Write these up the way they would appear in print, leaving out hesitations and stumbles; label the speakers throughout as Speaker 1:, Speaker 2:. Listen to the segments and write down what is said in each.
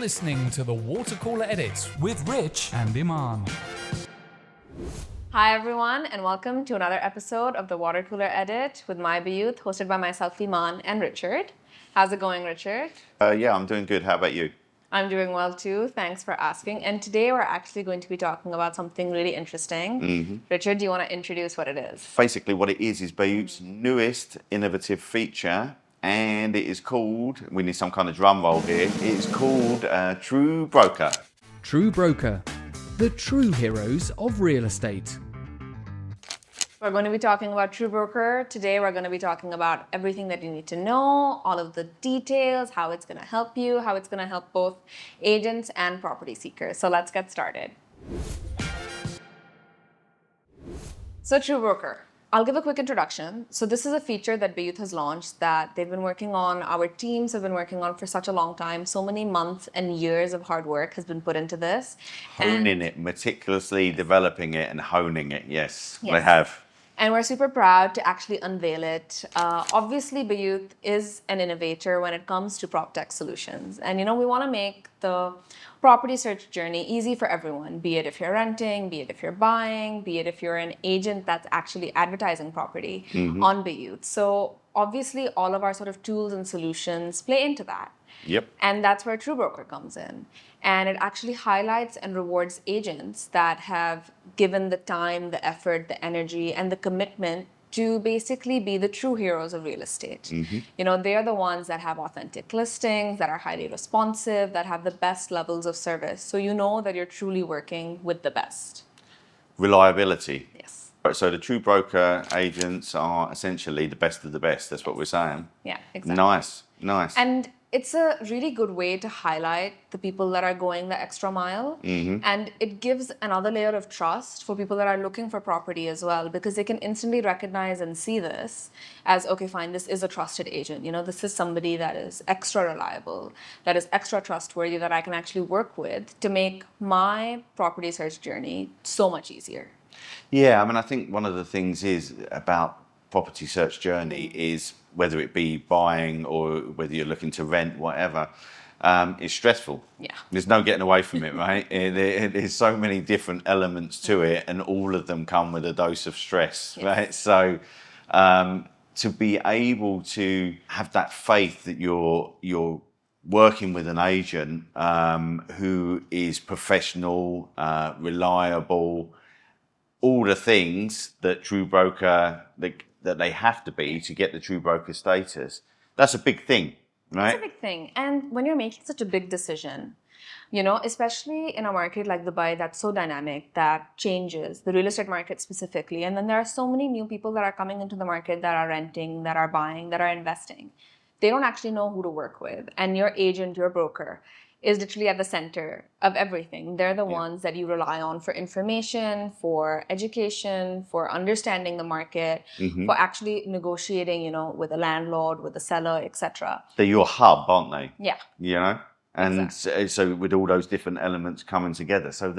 Speaker 1: listening to the Water Cooler Edit with Rich and Eman.
Speaker 2: Hi everyone, and welcome to another episode of the Water Cooler Edit with my Bayut, hosted by myself, Eman and Richard. How's it going, Richard?
Speaker 3: Yeah, I'm doing good. How about you?
Speaker 2: I'm doing well too. Thanks for asking. And today we're actually going to be talking about something really interesting. Richard, do you want to introduce what it is?
Speaker 3: Basically, what it is Bayut's newest innovative feature, and it is called, we need some kind of drum roll here, it's called TruBroker.
Speaker 1: TruBroker, the true heroes of real estate.
Speaker 2: We're going to be talking about TruBroker. Today we're going to be talking about everything that you need to know, all of the details, how it's going to help you, how it's going to help both agents and property seekers. So let's get started. So TruBroker. I'll give a quick introduction. So this is a feature that Bayut has launched that they've been working on, our teams have been working on for such a long time. So many months and years of hard work has been put into this.
Speaker 3: Honing it, meticulously developing it and honing it, yes. They have.
Speaker 2: And we're super proud to actually unveil it. Obviously, Bayut is an innovator when it comes to PropTech solutions. And, we want to make the property search journey easy for everyone, be it if you're renting, be it if you're buying, be it if you're an agent that's actually advertising property on Bayut. So obviously, all of our sort of tools and solutions play into that.
Speaker 3: Yep.
Speaker 2: And that's where TruBroker comes in. And it actually highlights and rewards agents that have given the time, the effort, the energy, and the commitment to basically be the true heroes of real estate. They're the ones that have authentic listings, that are highly responsive, that have the best levels of service. So you know that you're truly working with the best.
Speaker 3: Reliability.
Speaker 2: Yes.
Speaker 3: So the TruBroker agents are essentially the best of the best. That's what we're saying.
Speaker 2: Yeah, exactly.
Speaker 3: Nice.
Speaker 2: And it's a really good way to highlight the people that are going the extra mile. And it gives another layer of trust for people that are looking for property as well, because they can instantly recognize and see this as, okay, fine, this is a trusted agent. This is somebody that is extra reliable, that is extra trustworthy, that I can actually work with to make my property search journey so much easier.
Speaker 3: Yeah, I think one of the things is about property search journey is whether it be buying or whether you're looking to rent, whatever, it's stressful.
Speaker 2: Yeah.
Speaker 3: There's no getting away from it, right? There's so many different elements to it, and all of them come with a dose of stress, right? So to be able to have that faith that you're working with an agent who is professional, reliable, all the things that TruBroker that they have to be to get the TruBroker status, that's a big thing, right?
Speaker 2: It's a big thing. And when you're making such a big decision, especially in a market like Dubai that's so dynamic, that changes, the real estate market specifically, and then there are so many new people that are coming into the market that are renting, that are buying, that are investing. They don't actually know who to work with. And your agent, your broker, is literally at the center of everything. They're the ones that you rely on for information, for education, for understanding the market, for actually negotiating, with a landlord, with a seller, etc.
Speaker 3: They're your hub, aren't they?
Speaker 2: Yeah.
Speaker 3: And
Speaker 2: exactly.
Speaker 3: so with all those different elements coming together, so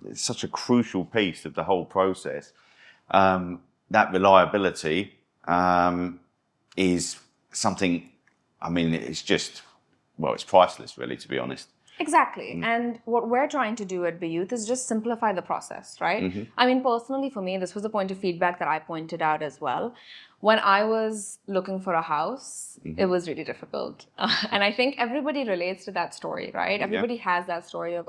Speaker 3: it's such a crucial piece of the whole process. That reliability is something. It's just. Well, it's priceless, really, to be honest.
Speaker 2: Exactly. And what we're trying to do at Bayut is just simplify the process, right? Personally, for me, this was a point of feedback that I pointed out as well. When I was looking for a house, it was really difficult. And I think everybody relates to that story, right? Everybody has that story of,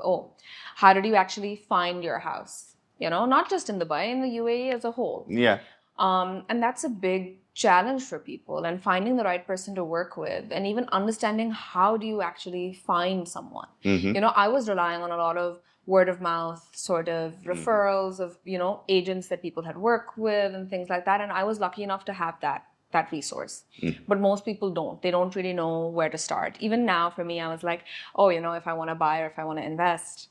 Speaker 2: how did you actually find your house? Not just in Dubai, in the UAE as a whole.
Speaker 3: Yeah.
Speaker 2: And that's a big challenge for people, and finding the right person to work with, and even understanding how do you actually find someone. I was relying on a lot of word of mouth sort of referrals of agents that people had worked with and things like that, and I was lucky enough to have that resource. But most people don't. They don't really know where to start. Even now for me, I was like, if I want to buy or if I want to invest,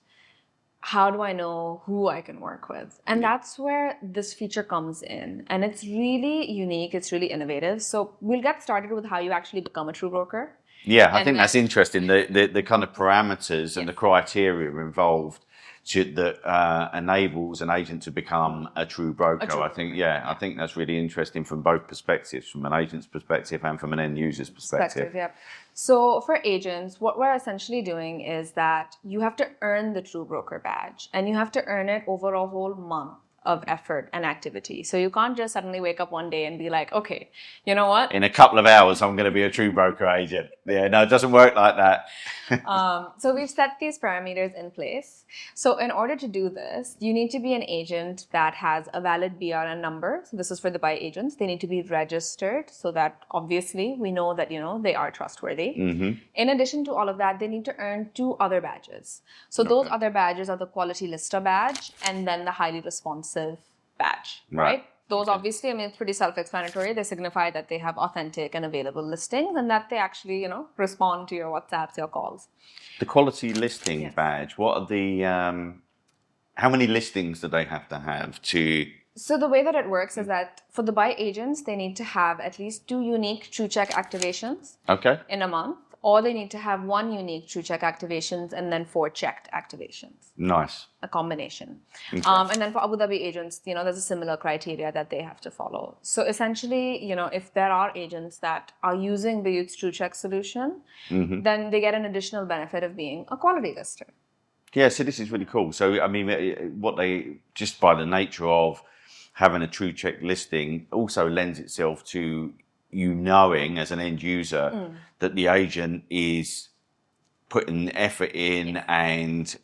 Speaker 2: how do I know who I can work with? And that's where this feature comes in. And it's really unique. It's really innovative. So we'll get started with how you actually become a TruBroker.
Speaker 3: Yeah, I think that's interesting. The kind of parameters and the criteria involved that enables an agent to become a true broker. I think that's really interesting from both perspectives, from an agent's perspective and from an end user's perspective.
Speaker 2: Yeah. So for agents, what we're essentially doing is that you have to earn the TruBroker badge, and you have to earn it over a whole month of effort and activity. So you can't just suddenly wake up one day and be like, okay, you know what?
Speaker 3: In a couple of hours, I'm going to be a TruBroker agent. Yeah, no, it doesn't work like that.
Speaker 2: So we've set these parameters in place. So in order to do this, you need to be an agent that has a valid BRN number. So this is for the buy agents. They need to be registered so that obviously we know that, they are trustworthy. In addition to all of that, they need to earn 2 other badges. So those other badges are the quality lister badge and then the highly responsive badge, right? Those obviously, it's pretty self-explanatory. They signify that they have authentic and available listings and that they actually, respond to your WhatsApps, your calls.
Speaker 3: The quality listing badge, what are the, how many listings do they have to have to...
Speaker 2: So the way that it works is that for the buy agents, they need to have at least 2 unique TruCheck activations in a month, or they need to have 1 unique TruCheck activations and then 4 checked activations.
Speaker 3: Nice.
Speaker 2: A combination. And then for Abu Dhabi agents, there's a similar criteria that they have to follow. So essentially, if there are agents that are using Bayut's TruCheck solution, then they get an additional benefit of being a quality lister.
Speaker 3: Yeah, so this is really cool. So, what they, just by the nature of having a TruCheck listing, also lends itself to you knowing as an end user that the agent is putting effort in and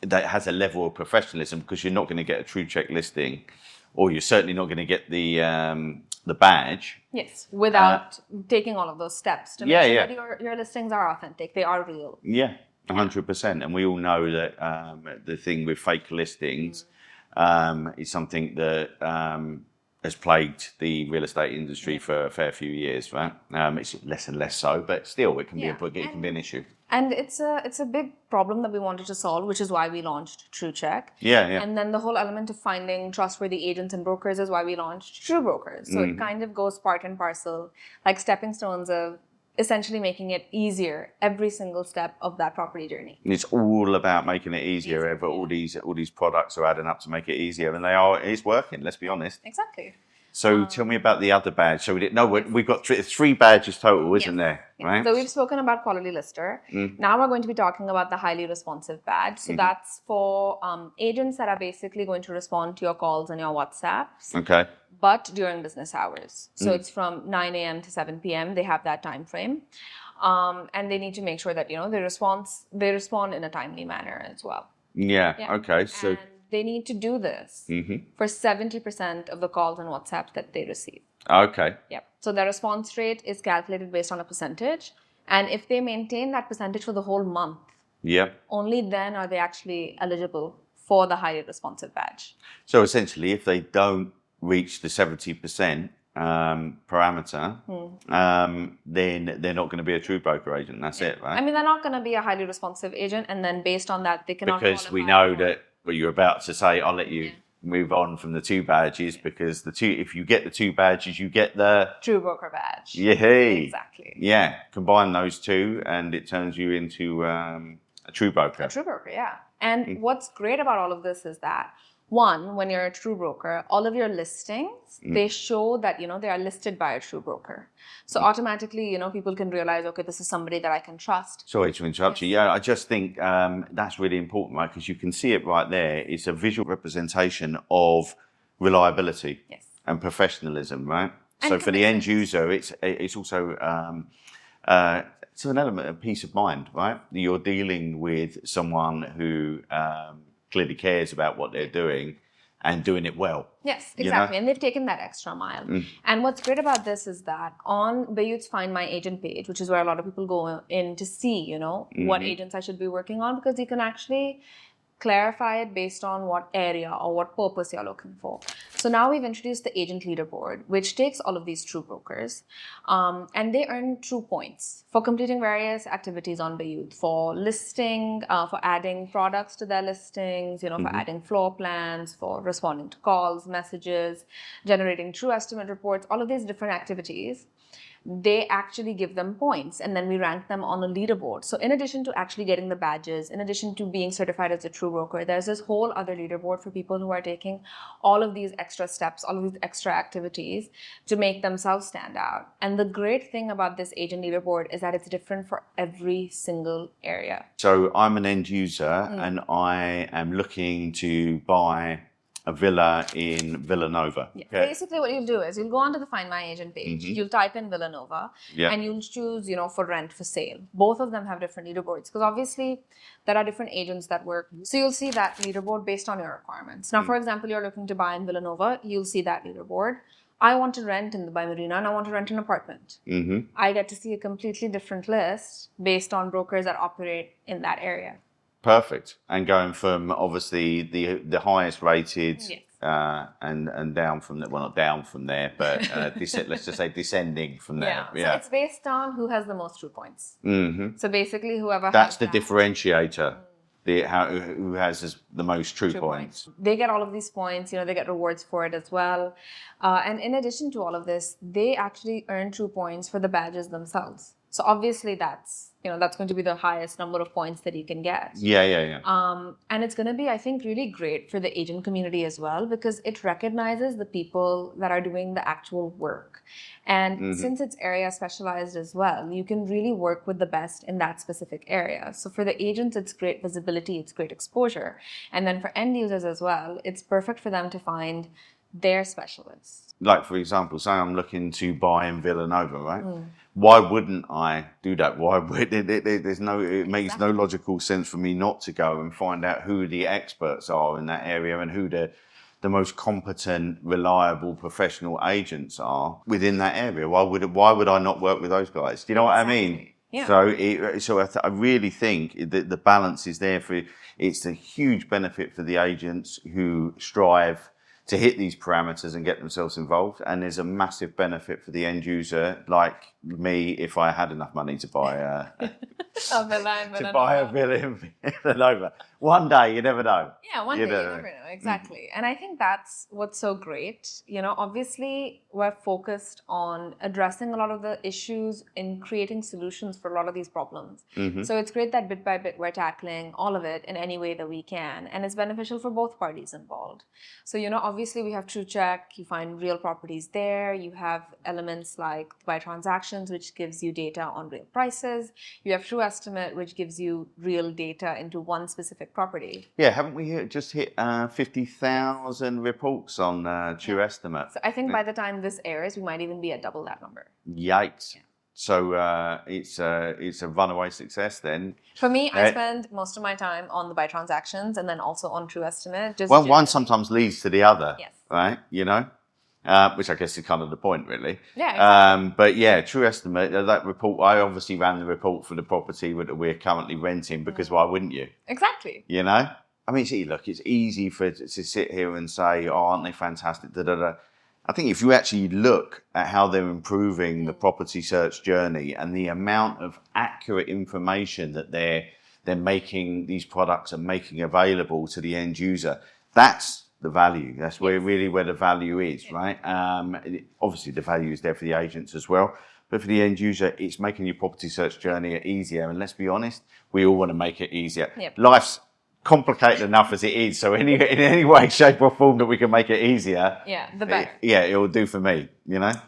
Speaker 3: that has a level of professionalism, because you're not going to get a TruCheck listing, or you're certainly not going to get the badge.
Speaker 2: Yes, without taking all of those steps to make sure that your listings are authentic, they are real.
Speaker 3: Yeah, 100%. And we all know that the thing with fake listings is something that has plagued the real estate industry for a fair few years, right? It's less and less so, but still, it can be an issue.
Speaker 2: And it's a big problem that we wanted to solve, which is why we launched TruCheck.
Speaker 3: Yeah.
Speaker 2: And then the whole element of finding trustworthy agents and brokers is why we launched TruBroker. So it kind of goes part and parcel, like stepping stones of essentially making it easier every single step of that property journey.
Speaker 3: And it's all about making it easier. All these products are adding up to make it easier, and it's working. Let's be honest.
Speaker 2: Exactly.
Speaker 3: So tell me about the other badge. So we've got 3 badges total, isn't there? Right.
Speaker 2: So we've spoken about quality lister. Now we're going to be talking about the highly responsive badge. So that's for agents that are basically going to respond to your calls and your WhatsApps.
Speaker 3: Okay.
Speaker 2: But during business hours. So it's from 9 a.m. to 7 p.m. They have that time frame. And they need to make sure that, they respond in a timely manner as well.
Speaker 3: Yeah. Okay. So
Speaker 2: and they need to do this for 70% of the calls and WhatsApps that they receive.
Speaker 3: Okay.
Speaker 2: Yep. So the response rate is calculated based on a percentage. And if they maintain that percentage for the whole month, only then are they actually eligible for the highly responsive badge.
Speaker 3: So essentially, if they don't reach the 70% parameter, then they're not going to be a TruBroker agent. That's it, right?
Speaker 2: They're not going to be a highly responsive agent, and then based on that, they cannot
Speaker 3: because we know that what you're about to say. I'll let you move on from the 2 badges, because if you get the 2 badges, you get the
Speaker 2: TruBroker badge.
Speaker 3: Yeah,
Speaker 2: exactly.
Speaker 3: Yeah, combine those 2, and it turns you into a TruBroker.
Speaker 2: A TruBroker, yeah. And what's great about all of this is that, one, when you're a TruBroker, all of your listings, they show that, they are listed by a TruBroker. So automatically, people can realize, okay, this is somebody that I can trust.
Speaker 3: Sorry to interrupt you. Yeah, I just think that's really important, right? Because you can see it right there. It's a visual representation of reliability and professionalism, right? And so for the end user, it's also it's an element of peace of mind, right? You're dealing with someone who clearly cares about what they're doing and doing it well.
Speaker 2: Yes, exactly. And they've taken that extra mile. And what's great about this is that on Bayut's Find My Agent page, which is where a lot of people go in to see, what agents I should be working on, because you can actually clarify it based on what area or what purpose you're looking for. So now we've introduced the agent leaderboard, which takes all of these TruBrokers, and they earn True points for completing various activities on Bayut, for listing, for adding products to their listings, for adding floor plans, for responding to calls, messages, generating true estimate reports, all of these different activities. they actually give them points, and then we rank them on a leaderboard. So in addition to actually getting the badges, in addition to being certified as a TruBroker, there's this whole other leaderboard for people who are taking all of these extra steps, all of these extra activities to make themselves stand out. And the great thing about this agent leaderboard is that it's different for every single area.
Speaker 3: So I'm an end user and I am looking to buy a villa in Villanova.
Speaker 2: Yeah.
Speaker 3: Okay.
Speaker 2: Basically, what you'll do is you'll go onto the Find My Agent page. You'll type in Villanova, and you'll choose, for rent, for sale. Both of them have different leaderboards because obviously there are different agents that work. So you'll see that leaderboard based on your requirements. Now, for example, you're looking to buy in Villanova, you'll see that leaderboard. I want to rent in the Dubai Marina and I want to rent an apartment. I get to see a completely different list based on brokers that operate in that area.
Speaker 3: Perfect. And going from obviously the highest rated and down from there, well, not down from there, but let's just say descending from there.
Speaker 2: So it's based on who has the most true points. So basically whoever
Speaker 3: That's
Speaker 2: has
Speaker 3: the
Speaker 2: that,
Speaker 3: differentiator. Who has the most true points.
Speaker 2: They get all of these points, they get rewards for it as well. And in addition to all of this, they actually earn true points for the badges themselves. So obviously that's going to be the highest number of points that you can get. And it's going to be, I think, really great for the agent community as well, because it recognizes the people that are doing the actual work. And since it's area specialized as well, you can really work with the best in that specific area. So for the agents, it's great visibility, it's great exposure. And then for end users as well, it's perfect for them to find their specialists.
Speaker 3: Like, for example, say I'm looking to buy in Villanova, right? Why wouldn't I do that? Why would it makes no logical sense for me not to go and find out who the experts are in that area and who the most competent, reliable, professional agents are within that area. Why would I not work with those guys? Do you know what I mean?
Speaker 2: Yeah.
Speaker 3: So I really think that the balance is there it's a huge benefit for the agents who strive to hit these parameters and get themselves involved, and there's a massive benefit for the end user like me if I had enough money to buy a villa in Villanova. One day, you never know.
Speaker 2: Yeah, one day, you never know. Exactly. And I think that's what's so great. Obviously, we're focused on addressing a lot of the issues and creating solutions for a lot of these problems. So it's great that bit by bit we're tackling all of it in any way that we can. And it's beneficial for both parties involved. So, obviously we have TruCheck. You find real properties there. You have elements like by transactions, which gives you data on real prices. You have TruEstimate, which gives you real data into one specific property.
Speaker 3: Yeah, haven't we just hit 50,000 reports on TruEstimate?
Speaker 2: So I think by the time this airs, we might even be at double that number.
Speaker 3: Yikes. Yeah. So it's a runaway success then.
Speaker 2: For me, I spend most of my time on the by transactions and then also on TruEstimate.
Speaker 3: Well, one sometimes leads to the other,
Speaker 2: yes.
Speaker 3: Right? Which I guess is kind of the point, really.
Speaker 2: Yeah. Exactly.
Speaker 3: But yeah, TruEstimate, that report, I obviously ran the report for the property that we're currently renting because why wouldn't you?
Speaker 2: Exactly.
Speaker 3: I mean, see, look, it's easy to sit here and say, oh, aren't they fantastic? Da, da, da. I think if you actually look at how they're improving the property search journey and the amount of accurate information that they're making these products and making available to the end user, that's the value. That's where the value is, right? Obviously, the value is there for the agents as well. But for the end user, it's making your property search journey easier. And let's be honest, we all want to make it easier.
Speaker 2: Yep.
Speaker 3: Life's complicated enough as it is, so in any way, shape or form that we can make it easier,
Speaker 2: the better.
Speaker 3: It will do for me,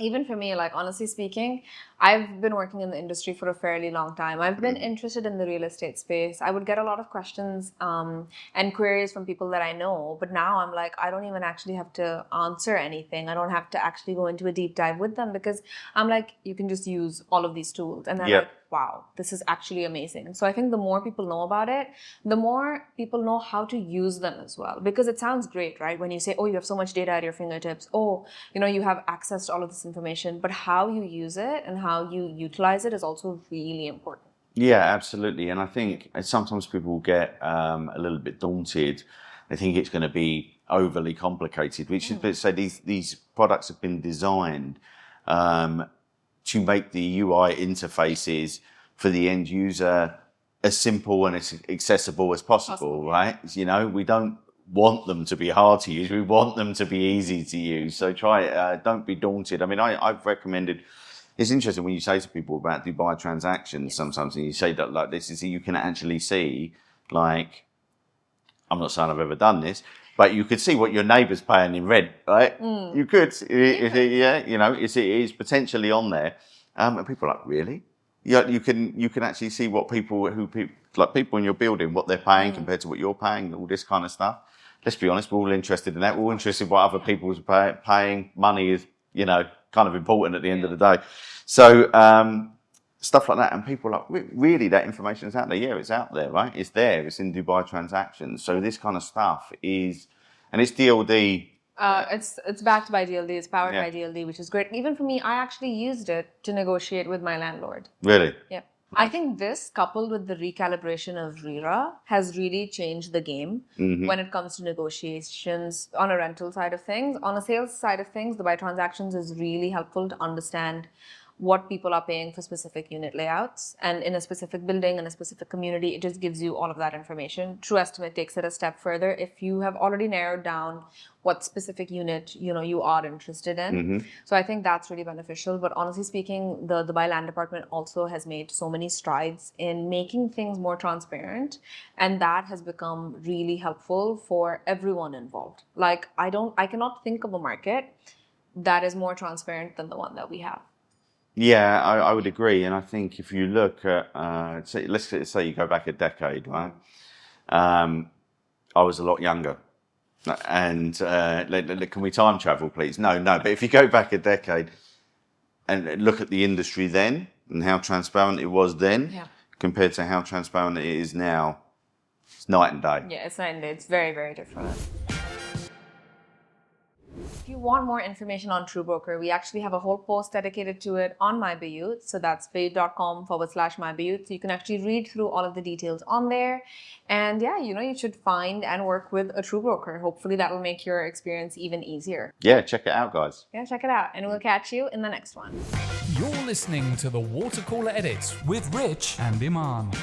Speaker 2: Even for me, like honestly speaking, I've been working in the industry for a fairly long time. I've been interested in the real estate space. I would get a lot of questions and queries from people that I know, but now I'm like, I don't even actually have to answer anything. I don't have to actually go into a deep dive with them because I'm like, you can just use all of these tools. And they're like, wow, this is actually amazing. So I think the more people know about it, the more people know how to use them as well. Because it sounds great, right? When you say, oh, you have so much data at your fingertips. Oh, you have access to all of this information. But how you use it and how you utilize it is also really important.
Speaker 3: Yeah, absolutely. And I think sometimes people get a little bit daunted. They think it's going to be overly complicated, which is to say these products have been designed to make the UI interfaces for the end user as simple and as accessible as possible, right? We don't want them to be hard to use. We want them to be easy to use. So try it. Don't be daunted. I mean, I've recommended It's interesting when you say to people about Dubai transactions sometimes, and you say that like this is you can actually see, like, I'm not saying I've ever done this, but you could see what your neighbour's paying in rent, right? You could, it is potentially on there, and people are like, really? Yeah, you can actually see what people in your building, what they're paying compared to what you're paying, all this kind of stuff. Let's be honest, we're all interested in that. We're all interested in what other people's paying. Money is, kind of important at the end of the day. So stuff like that, and people are like, really, that information is out there? Yeah, it's out there, right? It's there. It's in Dubai transactions. So this kind of stuff is, and it's DLD.
Speaker 2: It's backed by DLD. It's powered by DLD, which is great. Even for me, I actually used it to negotiate with my landlord.
Speaker 3: Really?
Speaker 2: Yeah. I think this, coupled with the recalibration of RERA, has really changed the game when it comes to negotiations on a rental side of things. On a sales side of things, the buy transactions is really helpful to understand what people are paying for specific unit layouts, and in a specific building, in a specific community, it just gives you all of that information. True Estimate takes it a step further. If you have already narrowed down what specific unit you are interested in, so I think that's really beneficial. But honestly speaking, the Dubai Land Department also has made so many strides in making things more transparent, and that has become really helpful for everyone involved. Like I cannot think of a market that is more transparent than the one that we have.
Speaker 3: Yeah, I would agree. And I think if you look at, let's say you go back a decade, right? I was a lot younger. And can we time travel, please? No. But if you go back a decade and look at the industry then and how transparent it was then compared to how transparent it is now, it's night and day.
Speaker 2: Yeah, it's night and day. It's very, very different. If you want more information on TruBroker, we actually have a whole post dedicated to it on my Bayut. So that's Bayut.com/mybayut. So you can actually read through all of the details on there. And yeah, you should find and work with a TruBroker. Hopefully that will make your experience even easier.
Speaker 3: Yeah, check it out, guys.
Speaker 2: Yeah, check it out. And we'll catch you in the next one.
Speaker 1: You're listening to the Water Cooler Edit with Rich and Eman.